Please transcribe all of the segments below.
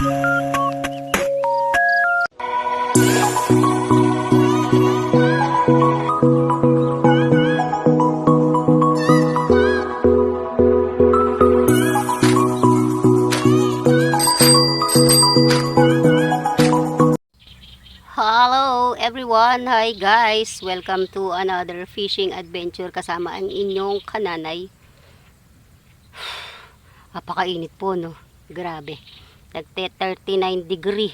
Hello everyone! Hi guys! Welcome to another fishing adventure kasama ang inyong kananay. Napakainit po, no? Grabe. Nagte 39 degree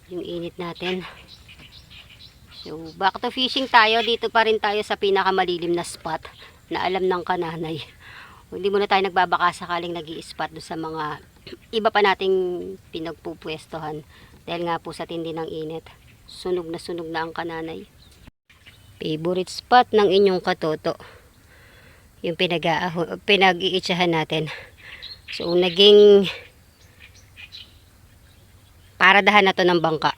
yung init natin. So, back to fishing tayo. Dito pa rin tayo sa pinakamalilim na spot na alam ng kananay. Hindi muna tayo nagbabaka sakaling nag-i-spot doon sa mga iba pa nating pinagpupwestohan. Dahil nga po sa tindi ng init. Sunog na ang kananay. Favorite spot ng inyong katoto. Yung pinag-iitsahan natin. So, naging paradahan na to ng bangka.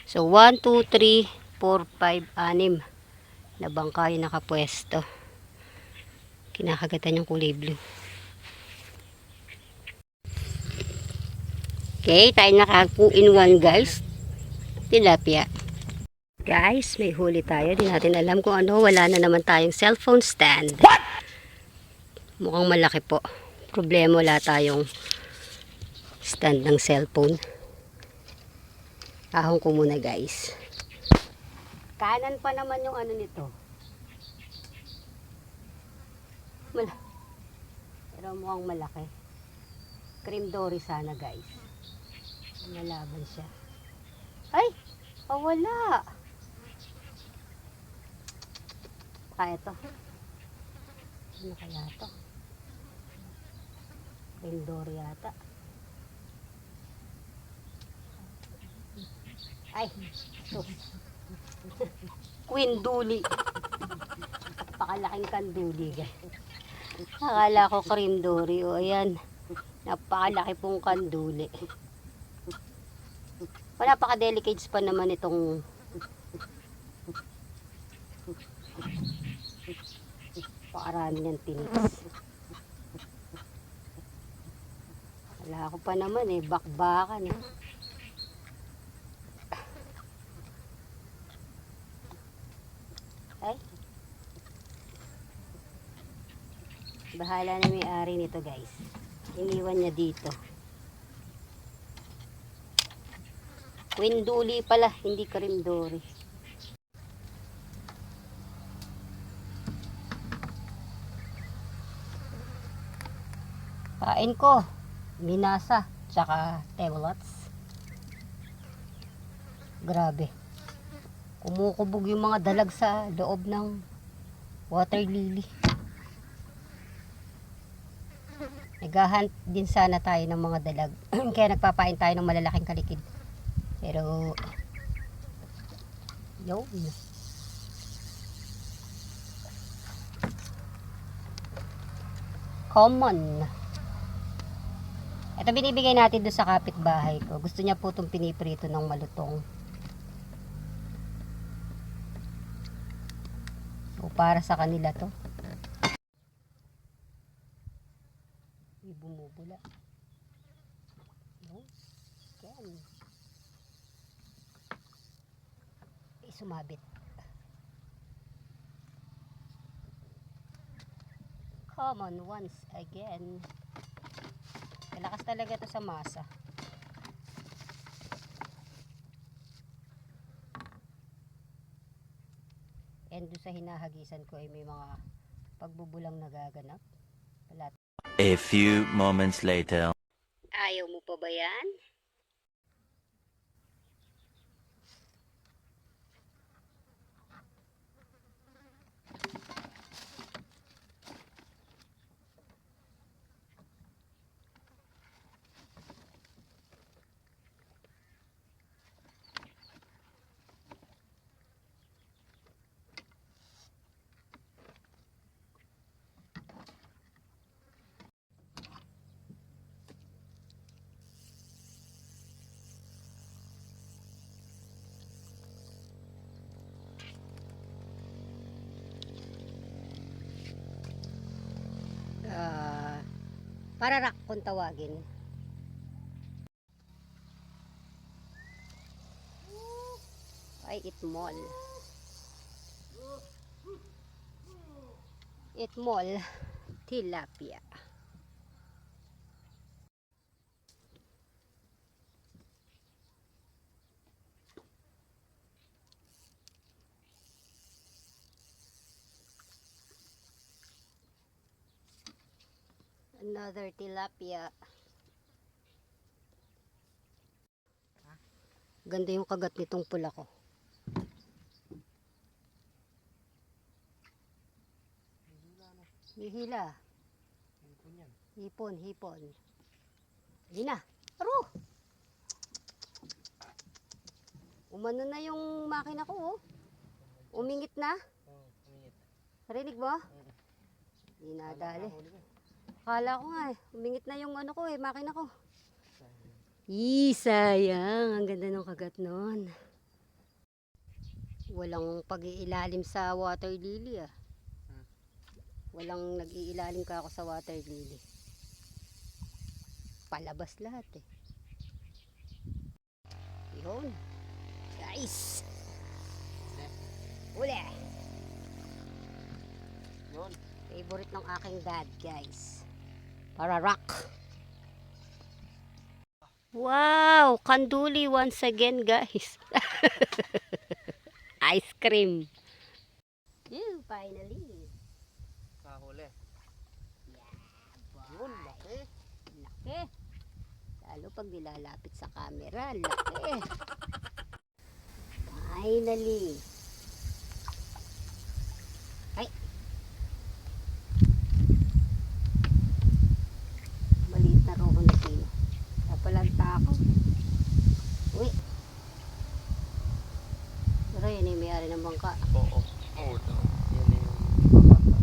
So, 1, 2, 3, 4, 5, 6 na bangka yung nakapwesto. Kinakagatan yung kulay blue. Okay, tayo naka-2 in 1 guys. Tilapia. Guys, may huli tayo. Di natin alam kung ano. Wala na naman tayong cellphone stand. What? Mukhang malaki po. Problema, wala tayong stand ng cellphone. Ahon ko muna guys. Kanan pa naman yung ano nito. Pero mukhang malaki. Cream dory sana guys. Malaban siya. Ay! Oh, wala! Kaya ito. Ano kaya ito? Indor yata. Ay! Ito. Queen Duli. Napakalaking kanduli. Akala ko cream dory. O, ayan. Napakalaki pong kanduli. Napaka-delicates pa naman itong pakarami ng tinis. Wala ko pa naman bakbakan Ay, bahala na may-ari nito guys. Iniwan niya dito. Queen Duli pala, hindi cream dory. Kain ko, minasa, tsaka tewlots. Grabe. Kumukubog yung mga dalag sa loob ng water lily. Naghahunt din sana tayo ng mga dalag. Kaya nagpapain tayo ng malalaking kalikid. Pero yun. Common. Ito binibigay natin doon sa kapitbahay ko. Gusto niya po itong piniprito ng malutong. So para sa kanila to. May bumubula. Yan. Sumabit. Common once again. Malakas talaga to sa masa. And doon sa hinahagisan ko ay may mga pagbubulang nagaganap. A few moments later. Ayaw mo pa ba yan? Pararak kung tawagin. Ay, itmol. Itmol. Tilapia. Another tilapia. Ganda yung kagat nitong pula ko. Hihila. Hipon, hipon. Hindi na. Aro! Umano na yung makina ko, oh. Umingit na. Narinig mo? Hindi nadali. Akala ko nga eh. Umingit na yung ano ko eh, makina ko. Sayang. Ang ganda ng kagat nun. Walang pag-iilalim sa water lily ah. Walang nag-iilalim ka ako sa water lily. Palabas lahat eh. Yun. Guys. Uli. Yun. Favorite ng aking dad, guys. Para rock. Wow! Kanduli once again, guys. Ice cream. Ew, finally. Kahuli. Yeah, Yun, laki. laki. Lalo pag nilalapit sa camera, laki. Finally. Ay. Maliit na roho na sino. Napalanta ako. Uy. Pero yun yung may-ari ng bangka. Oo. Oo. Yan yung papata.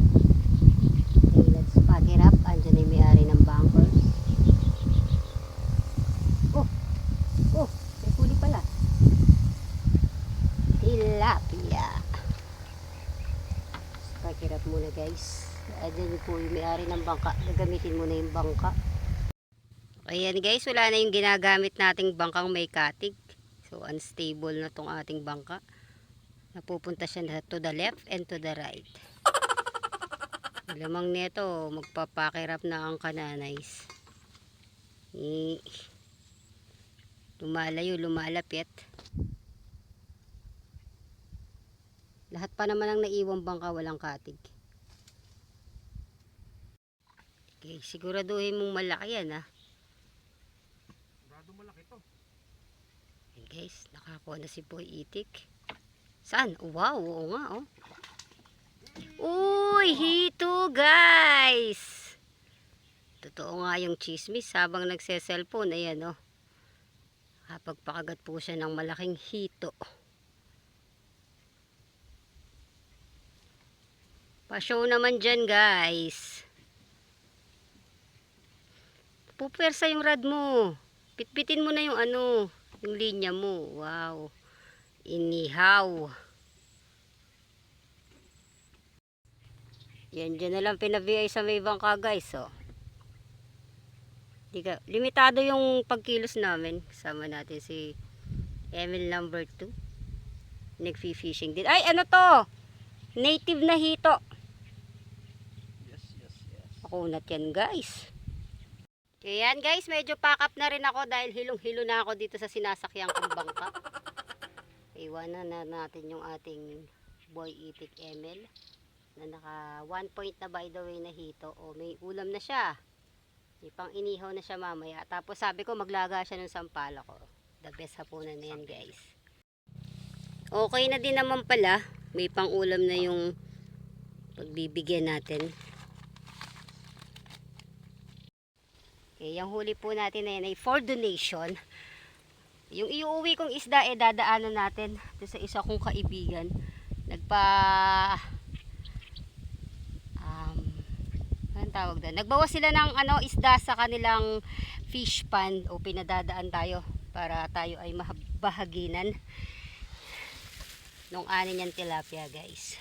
Okay, let's pack it up. Andyan yung may-ari ng bunker. Oh! Oh! May huli pala. Tilapia. Let's pack it up muna, guys. Andyan po yung may-ari ng bangka. Gagamitin muna yung bangka. Ayan guys, wala na yung ginagamit nating bangkang may katig. So unstable na tong ating bangka. Napupunta siya na to the left and to the right. Lamang nito, magpapakirap na ang kananays. Lumalayo, lumalapit. Lahat pa naman ang naiwang bangka walang katig. Okay, siguraduhin mong malaki yan ah. Malaki to. Ayan guys, nakakuha na si Boy Itik. Saan? Wow, oo nga oh. Uy, hito guys. Totoo nga yung chismis habang nagse-cellphone. Ayan oh. Kapagpakagat po siya ng malaking hito. Pa-show naman dyan guys. Pupersa yung rad mo. Pitpitin mo na yung ano, yung linya mo. Wow. Inihaw. Yan, dyan na lang pinabiyay sa may bangka guys, oh. Limitado yung pagkilos namin. Kasama natin si Emil number 2. Nag-fishing din. Ay, ano to? Native na hito. Yes. Makunat yan guys. Ayan guys, medyo pack up na rin ako dahil hilong-hilo na ako dito sa sinasakyan kong bangka. Iwanan na natin yung ating Boy Itik Emil na naka 1 point na by the way na hito. O may ulam na siya. May pang inihaw na siya mamaya. Tapos sabi ko maglaga siya ng sampala ko. The best hapunan na yan guys. Okay na din naman pala. May pang ulam na yung pagbibigyan natin. Okay, yung huli po natin na yan ay for donation. Yung iuwi kong isda dadaanan natin doon sa isa kong kaibigan. Anong tawag doon? Nagbawas sila ng isda sa kanilang fish pond o pinadadaan tayo para tayo ay mabahaginan nung ani niyang tilapia guys.